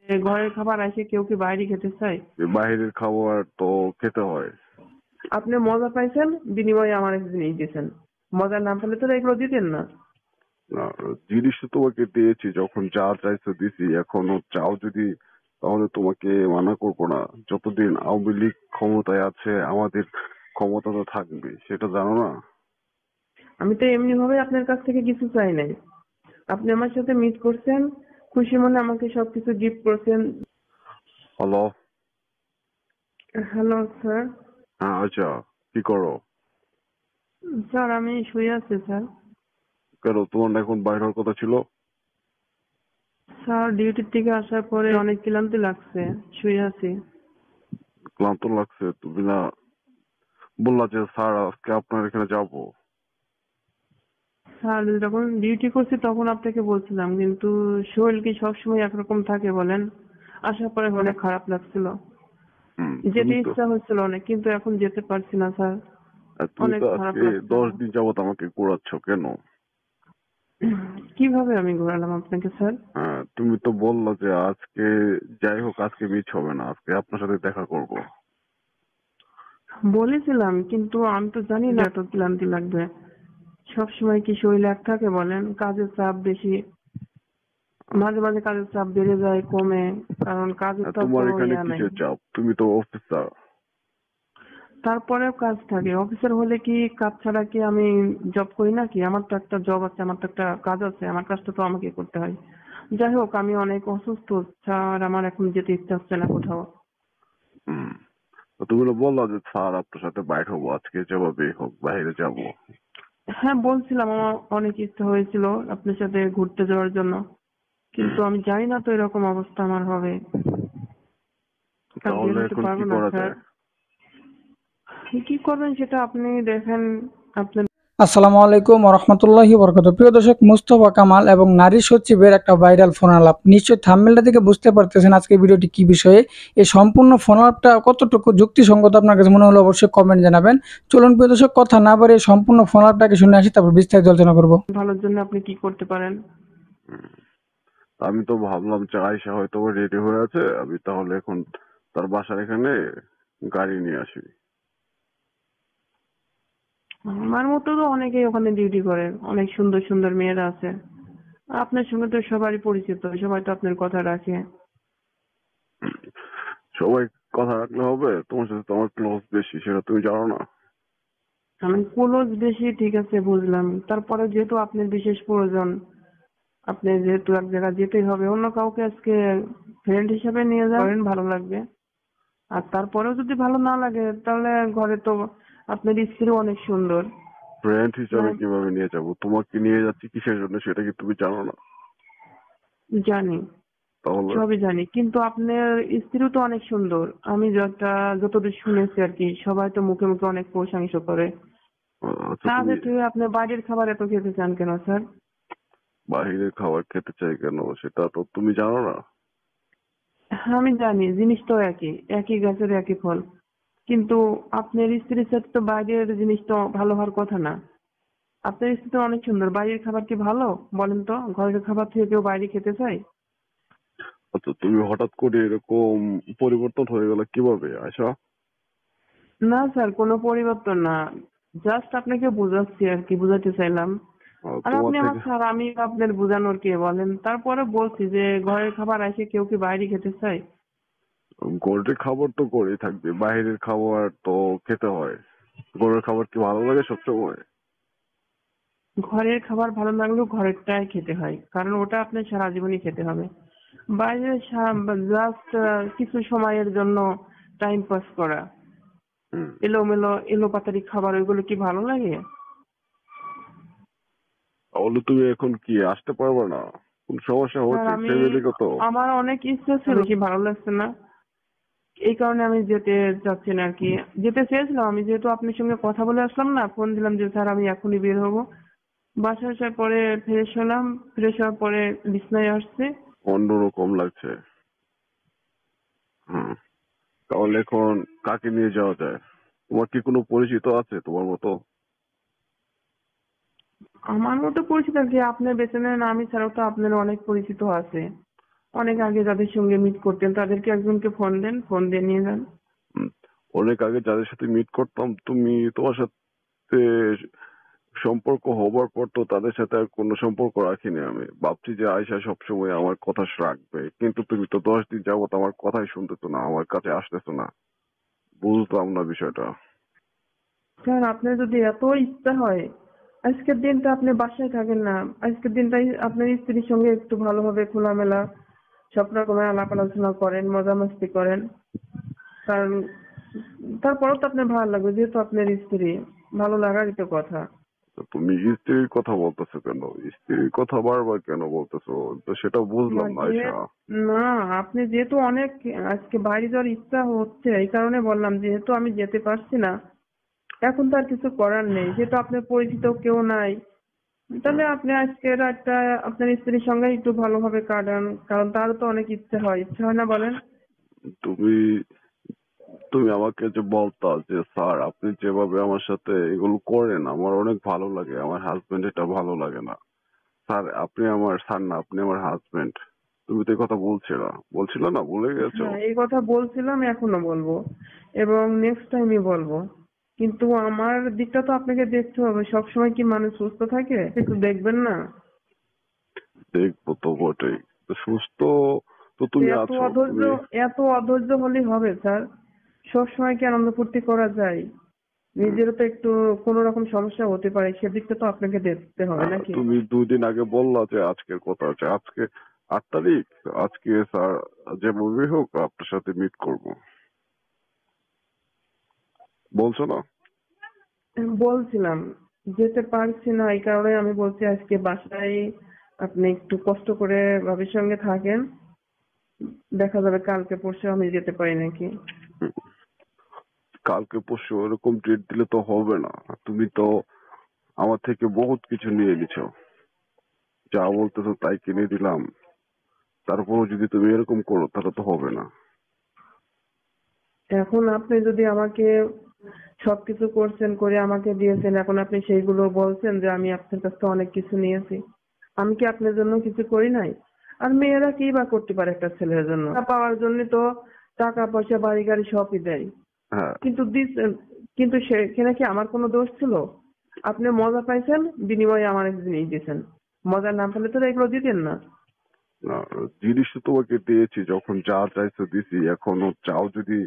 ঘরের খাবার এসে কেউ কি বাইরে খেতে চায়? বাইরের খাবার তো খেতে হয়। আপনি মজা পাইছেন, বিনিময়ে আমার একটা জিনিস দিয়েছেন। মজার নাম পেলে তো এগুলো দিতেন না। না, জিনিস তো তোমাকে দিয়েছি, যখন যা চাইছো দিছি, এখনো চাও যদি তাহলে তোমাকে মানা করবো না। যতদিন আওয়ামী লীগ ক্ষমতায় আছে আমাদের ক্ষমতা তো থাকবে, সেটা জানো না? আমি তো এমনি ভাবে আপনার কাছ থেকে কিছু চাই নাই। আপনি আমার সাথে মিট করছেন, খুশি মনে আমাকে সবকিছু গিফট করছেন। হ্যালো। Hello sir. হ্যাঁ, আচ্ছা, কি করো? স্যার আমি শুয়ে আছি স্যার। কেন, তোমার না এখন বাইর হওয়ার কথা ছিল? স্যার ডিউটির থেকে আসার পরে অনেক ক্লান্তি লাগছে, শুয়ে আছি। ক্লান্ত লাগছে? তুমি না বললা যে স্যার আজকে আপনার এখানে যাবো? স্যার যখন ডিউটি করছি তখন আপনাকে বলছিলাম, কিন্তু শরীর কি সবসময় একরকম থাকে বলেন? আসার পরে অনেক খারাপ লাগছিল, যেতে তুমি তো ইচ্ছা হচ্ছিল অনেক, কিন্তু এখন যেতে পারছি না স্যার। তুমি অনেক তো খারাপ আজকে লাগছে। 10 দিন যাবত আমাকে ঘোরাচ্ছ কেন? কিভাবে আমি ঘোরালাম আপনাকে স্যার? তুমি তো বললা যে আজকে যাই হোক, আজকে মিস হবে না, আজকে আপনার সাথে দেখা করব। বলেছিলাম, কিন্তু আমি তো জানি না এত ক্লান্তি লাগবে। সবসময় কি শরীর এক থাকে বলেন? কাজের চাপ বেশি, মাঝে মাঝে কাজের চাপ বেড়ে যায় কমে, কারণ কাজের তো তোমার কোনো এখানে ইয়া নাই। কিসের চাপ? তুমি তো অফিসার। তারপরেও কাজ থাকে। অফিসার হলে কি কাজ ছাড়া কি আমি জব করি নাকি? আমার তো একটা জব আছে, আমার তো একটা কাজ আছে, আমার কাজটা তো আমাকে করতে হয়। যাই হোক, আমি অনেক অসুস্থ স্যার, আমার এখন যেতে ইচ্ছা হচ্ছে না কোথাও। হুম। তো তুমি তো বললা যে স্যার আপনার সাথে বাইর হবো, আজকে যেভাবে হোক বাইরে যাব। হ্যাঁ বলছিলাম, আমার অনেক ইচ্ছা হয়েছিল আপনার সাথে ঘুরতে যাওয়ার জন্য, কিন্তু আমি জানি না তো এরকম অবস্থা আমার হবে। আর বের তাহলে হতে এখন কি পারবো না করা স্যার। যায়? কি করবেন সেটা আপনি দেখেন। আপনার আসসালামু আলাইকুম রহমতুল্লাহি বরকত। প্রিয় দর্শক, মুস্তফা কামাল এবং নারী সচিবের একটা ভাইরাল ফোন আলাপ। নিশ্চয়ই থাম্বনেলটা থেকে বুঝতে পারতেছেন আজকে ভিডিওটি কি বিষয়ে। এই সম্পূর্ণ ফোন আলাপটা কতটুকু যুক্তিসঙ্গত আপনার কাছে মনে হলো অবশ্যই কমেন্ট জানাবেন। চলুন প্রিয় দর্শক, কথা না বাড়িয়ে সম্পূর্ণ ফোন আলাপটাকে শুনে আসি, তারপর বিস্তারিত আলোচনা করব। ভালোর জন্য আপনি কি করতে পারেন? হুম। আমি তো ভাবলাম যে আয়সা হয়তো রেডি হয়ে আছে, আমি তাহলে এখন তার বাসার এখানে গাড়ি নিয়ে আসি। আমার মতো তো অনেকেই ওখানে ডিউটি করে, অনেক সুন্দর সুন্দর মেয়েরা আছে। আপনার সঙ্গে তো সবারই পরিচিত, সবাই তো আপনার কথা রাখে। সবাই কথা রাখলে হবে? তোমার সাথে তো আমার ক্লোজ বেশি, সেটা তুমি জানো না? আমি ক্লোজ বেশি ঠিক আছে বুঝলাম, তারপরে যেহেতু আপনার বিশেষ প্রয়োজন, আপনি যেহেতু এক জায়গায় যেতেই হবে, অন্য কাউকে আজকে ফ্রেন্ড হিসেবে নিয়ে যাবেন, ভালো লাগবে। আর তারপরেও যদি ভালো না লাগে তাহলে ঘরে তো আপনার স্ত্রী অনেক সুন্দর। ফ্রেন্ড হিসাবে মানে কিভাবে নিয়ে যাব? তোমাকে নিয়ে যাচ্ছি কিসের জন্য সেটা কি তুমি জানো না? জানি, তাহলে সবই জানি, কিন্তু আপনার স্ত্রীও তো অনেক সুন্দর। আমি যতদূর শুনেছি আর কি, সবাই তো মুখে মুখে অনেক প্রশংসা করে। আচ্ছা, তুমি তাহলে ঠিক আপনি বাইরের খাবার এত খেতে চান কেন স্যার? বাহিরের খাবার খেতে চাই কেন সেটা তো তুমি জানো না? হ্যাঁ আমি জানি, জিনিস তো একই, একই গাছের একই ফল, কিন্তু আপনার স্ত্রীর সাথে তো বাইরের জিনিস তো ভালো হওয়ার কথা না। আপনার স্ত্রী তো অনেক সুন্দর, বাইরের খাবার কি ভালো বলেন তো? ঘরের খাবার থেকে কেউ বাইরে খেতে চায়? আচ্ছা, তুমি হঠাৎ করে এরকম পরিবর্তন হয়ে গেল কিভাবে আয়শা? না স্যার, কোনো পরিবর্তন না, জাস্ট আপনাকে বোঝাচ্ছি আর কি, বোঝাতে চাইলাম। আর তোমার আপনি আমার থেকে স্যার, আমি আপনার বোঝানোর কে বলেন? তারপরে বলছি যে ঘরের খাবার এসে কেউ কি বাইরে খেতে চায়? ঘরের খাবার তো ঘরেই থাকবে, বাইরের খাবার তো খেতে হয়। ঘরের খাবার কি ভালো লাগে সবসময়? ঘরের খাবার ভালো লাগলেও ঘরেরটাই খেতে হয়, কারণ ওটা আপনার সারা জীবনই খেতে হবে। বাইরে জাস্ট কিছু সময়ের জন্য টাইম পাস করা, হুম। এলোমেলো এলোপাতাড়ি খাবার, ওইগুলো কি ভালো লাগে? তাহলে তুমি এখন কি আসতে পারবে না? কোন সমস্যা স্যার হচ্ছে আমি, ফ্যামিলিগত? আমার অনেক ইচ্ছে ছিল, কি ভালো লাগছে না, এই কারণে আমি যেতে চাচ্ছি না আর কি। যেতে চেয়েছিলাম আমি, যেহেতু আপনার সঙ্গে কথা বলে আসলাম না, ফোন দিলাম যে স্যার আমি এখনই বের হবো। বাসায় আসার পরে ফ্রেশ হলাম, ফ্রেশ হওয়ার পরে বিছনায় আসছে। অন্যরকম লাগছে। হুম। তাহলে এখন কাকে নিয়ে যাওয়া যায়? তোমার কি কোনো পরিচিত আছে তোমার মতো? আমার মতো পরিচিত আর কি, আপনার বেতনের না, আমি ছাড়াও তো আপনার অনেক পরিচিত আছে। অনেক আগে যাদের সঙ্গে মিট করতেন তাদেরকে একজনকে ফোন দেন, ফোন দিয়ে নিয়ে যান। উম, অনেক আগে যাদের সাথে মিট করতাম, তুমি তোমার সাথে সম্পর্ক হবার পর তো তাদের সাথে আর কোনো সম্পর্ক রাখিনি। আমি ভাবছি যে আয়শা সবসময় আমার কথা রাখবে, কিন্তু তুমি তো 10 দিন যাবত আমার কথাই শুনতেছো না, আমার কাছে আসতেছো না। বুঝলাম না বিষয়টা। স্যার আপনার যদি এত ইচ্ছা হয় আজকের দিনটা আপনি বাসায় থাকেন না, আজকের দিনটাই আপনার স্ত্রীর সঙ্গে একটু ভালোভাবে খোলামেলা সব রকমের আলাপ আলোচনা করেন, মজা মাস্তি করেন। কারণ তারপরেও তো আপনার ভালো লাগবে, যেহেতু আপনার স্ত্রী, ভালো লাগারই তো কথা। তো তুমি স্ত্রীর কথা বলতেছো কেন? স্ত্রীর কথা বারবার কেন বলতেছো? তো সেটা না বুঝলাম না আয়শা। না, আপনি যেহেতু অনেক আজকে বাইরে যাওয়ার ইচ্ছা হচ্ছে এই কারণে বললাম, যেহেতু আমি যেতে পারছি না এখন তো আর কিছু করার নেই, যেহেতু আপনার পরিচিত কেউ নাই, তাহলে আপনি আজকে রাতটা আপনার স্ত্রীর সঙ্গে একটু ভালোভাবে কাটান, কারণ তারও তো অনেক ইচ্ছে হয় না বলেন? তুমি তুমি আমাকে যে বলতা যে স্যার আপনি যেভাবে আমার সাথে এগুলো করেন আমার অনেক ভালো লাগে, আমার হাজবেন্ড এটা ভালো লাগে না। স্যার আপনি আমার স্যার না, আপনি আমার হাজবেন্ড। তুমি তো এই কথা বলছিলে না, ভুলে গেছো? হ্যাঁ, এই কথা বলছিলাম, এখনো বলবো এবং নেক্সট টাইমই বলবো। কিন্তু আমার দিকটা তো আপনাকে দেখতে হবে, সবসময় কি মানুষ সুস্থ থাকে? একটু দেখবেন না? দেখবো তো বটেই। তো সুস্থ তো তুমি এত আছো, অধৈর্য, তুমি এত অধৈর্য হলেই হবে স্যার? সবসময় কি আনন্দ ফুর্তি করা যায়? নিজেরও তো একটু কোনো রকম সমস্যা হতে পারে, সেদিকটা তো আপনাকে দেখতে হবে নাকি? তুমি 2 দিন আগে বললা যে আজকের কথা আছে, আজকে 8 তারিখ, আজকে স্যার যেভাবে হোক আপনার সাথে মিট করব, বলছো না? বলছিলাম, যেতে পারছি না, এই কারণে আমি বলছি আজকে বাসায় আপনি একটু কষ্ট করে ভাবির সঙ্গে থাকেন, দেখা যাবে কালকে পরশু আমি যেতে পারি নাকি। হুম, কালকে পরশু এরকম ডেট দিলে তো হবে না। তুমি তো আমার থেকে বহুত কিছু নিয়ে নিছো, যা বলতেছো তাই কিনে দিলাম, তারপরও যদি তুমি এরকম করো তাহলে তো হবে না। এখন আপনি যদি আমাকে সবকিছু করছেন, করে আমাকে দিয়েছেন, এখন আপনি সেইগুলো বলছেন যে আমি আপনার কাছ থেকে অনেক কিছু নিয়েছি, আমি কি আপনার জন্য কিছু করি নাই? আর মেয়েরা কি বা করতে পারে একটা ছেলের জন্য? তা পাওয়ার জন্য তো টাকা পয়সা বাড়ি গাড়ি সবই দেয়, হ্যাঁ, কিন্তু কিন্তু সেখানে কি আমার কোনো দোষ ছিল? আপনি মজা পাইছেন, বিনিময়ে আমার এক জিনিস দিয়েছেন, মজা না পেলে তো এগুলো দিতেন না। না, জিনিস তো তোমাকে দিয়েছি, যখন যা চাইছো দিছি, এখনো চাও যদি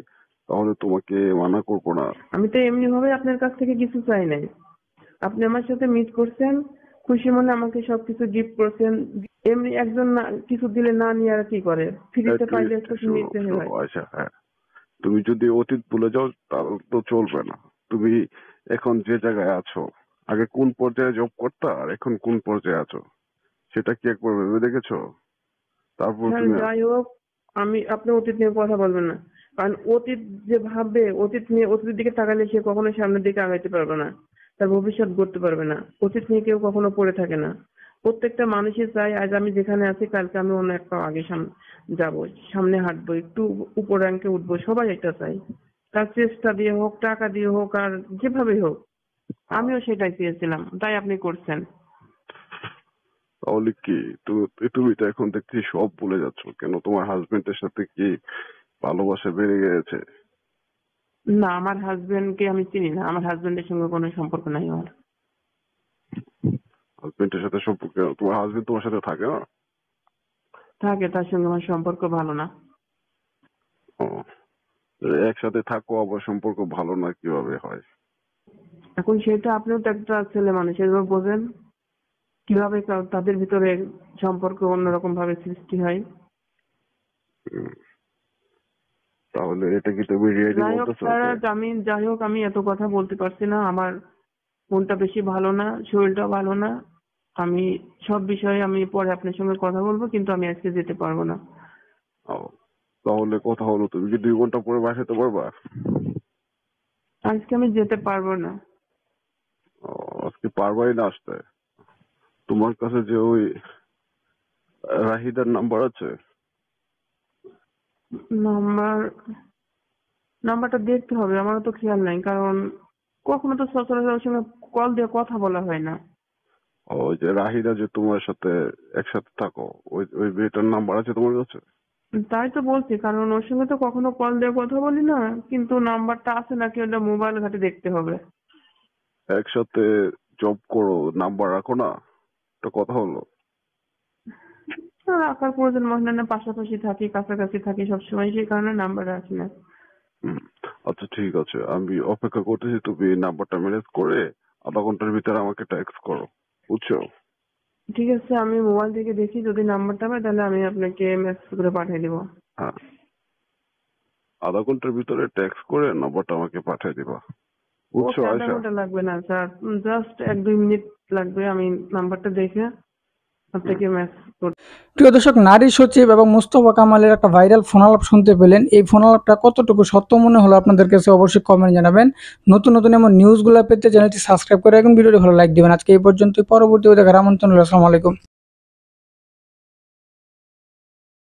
তাহলে তোমাকে মানা করবো না। আমি তো এমনি ভাবে আপনার কাছ থেকে কিছু চাই নাই, আপনি আমার সাথে মিট করছেন, খুশি মনে আমাকে সবকিছু গিফট করছেন। এমনি একজন না কিছু দিলে না নিয়ে আর কি করে? ফ্রিতে একটু পাইলে একটু একটু শোনো নিতে শোনো হয়। আচ্ছা, হ্যাঁ, তুমি যদি অতীত ভুলে যাও তাহলে তো চলবে না। তুমি এখন যে জায়গায় আছো, আগে কোন পর্যায়ে জব করতা আর এখন কোন পর্যায়ে আছো, সেটা কি একবার ভেবে দেখেছো? তারপর স্যার তুমি যাই হোক, আপনি অতীত নিয়ে কথা বলবেন না, কারণ অতীত যে ভাববে, অতীতের দিকে তাকালে সে কখনো সামনের দিকে আগাইতে পারবে না, তার ভবিষ্যৎ গড়তে পারবে না। অতীত নিয়ে কেউ কখনো পড়ে থাকে না। প্রত্যেকটা মানুষই চায় আজ আমি যেখানে আছি কালকে আমি অন্য একটা আগে যাবো, সামনে হাঁটবো, একটু উপর র্যাঙ্কে উঠবো, সবাই এটা চাই। তার চেষ্টা দিয়ে হোক, টাকা দিয়ে হোক, আর যেভাবেই হোক। আমিও সেটাই চেয়েছিলাম, তাই আপনি করছেন। তাহলে কি তুমি তুমি তো এখন দেখছি সব ভুলে যাচ্ছ কেন? তোমার হাজবেন্ডের সাথে কি ভালোবাসা বেড়ে গেছে? না, আমার হাজবেন্ডকে আমি চিনি না, আমার হাজবেন্ডের সঙ্গে কোনো সম্পর্ক নাই আমার। হাজবেন্ডের সাথে সম্পর্ক, তোমার হাজবেন্ড তোমার সাথে থাকে না? থাকে, তার সঙ্গে আমার সম্পর্ক ভালো না। ও, একসাথে থাকো আবার সম্পর্ক ভালো না কিভাবে হয়? এখন সেটা আপনিও তো একটা ছেলে মানুষ, এগুলো বোঝেন কিভাবে তাদের ভিতরে সম্পর্ক অন্যরকম ভাবে সৃষ্টি হয়। উম, তাহলে এটা কি তুমি রিয়েলি যাই হোক বলতেছো স্যার, যে আমি এত কথা বলতে পারছি না, আমার মনটা বেশি ভালো না, শরীরটাও ভালো না। আমি সব বিষয়ে আমি পরে আপনার সঙ্গে কথা বলবো, কিন্তু আমি আজকে যেতে পারবো না। ও, তাহলে কথা হলো, তুমি কি 2 ঘন্টা পরে বাসাতে পারবা? আজকে আমি যেতে পারবো না। ও, আজকে পারবাই না আসতে? তোমার কাছে যে ওই রাহিদার নাম্বার আছে? নাম্বার নাম্বারটা দেখতে হবে, আমারও তো খেয়াল নাই, কারণ কখনো তো সচরাচর ওর সঙ্গে কল দিয়ে কথা বলা হয় না। ওই যে রাহিরা যে তোমার সাথে একসাথে থাকো, ওই ওই মেয়েটার নাম্বার আছে তোমার কাছে? তাই তো বলছি, কারণ ওর সঙ্গে তো কখনো কল দিয়ে কথা বলি না, কিন্তু নাম্বারটা আছে নাকি ওটা মোবাইল ঘাটে দেখতে হবে। একসাথে জব করো, নাম্বার রাখো না? একটা কথা হলো। রাখার প্রয়োজন মনে হয় না, পাশাপাশি থাকি, কাছাকাছি থাকি সবসময়, সেই কারণে নাম্বার রাখি না। হুম, আচ্ছা ঠিক আছে, আমি অপেক্ষা করতেছি। তুমি নাম্বারটা ম্যানেজ করে আধা ঘন্টার ভিতরে আমাকে টেক্সট করো, বুঝছো? ঠিক আছে, আমি মোবাইল থেকে দেখি, যদি নাম্বারটা পাই তাহলে আমি আপনাকে মেসেজ করে পাঠিয়ে দিব। হ্যাঁ, আধা ঘন্টার ভিতরে টেক্সট করে নাম্বারটা আমাকে পাঠিয়ে দিবা, বুঝছো ওকে, আধা আয়শা? ঘন্টা লাগবে না স্যার, জাস্ট 1-2 মিনিট লাগবে, আমি নাম্বারটা দেখে আপনাকে মেসেজ করব। প্রিয় দর্শক, নারী সচিব এবং মুস্তফা কামালের একটা ভাইরাল ফোন আলাপ শুনতে পেলেন। এই ফোন আলাপটা কতটুকু সত্য মনে হলো আপনাদের কাছে অবশ্যই কমেন্ট জানাবেন। নতুন নতুন এমন নিউজগুলো পেতে চ্যানেলটি সাবস্ক্রাইব করে রাখুন, ভিডিওটি ভালো লাইক দিবেন। আজকে এই পর্যন্তই, পরবর্তী দেখার আমন্ত্রণ রইলো। আসসালামু আলাইকুম।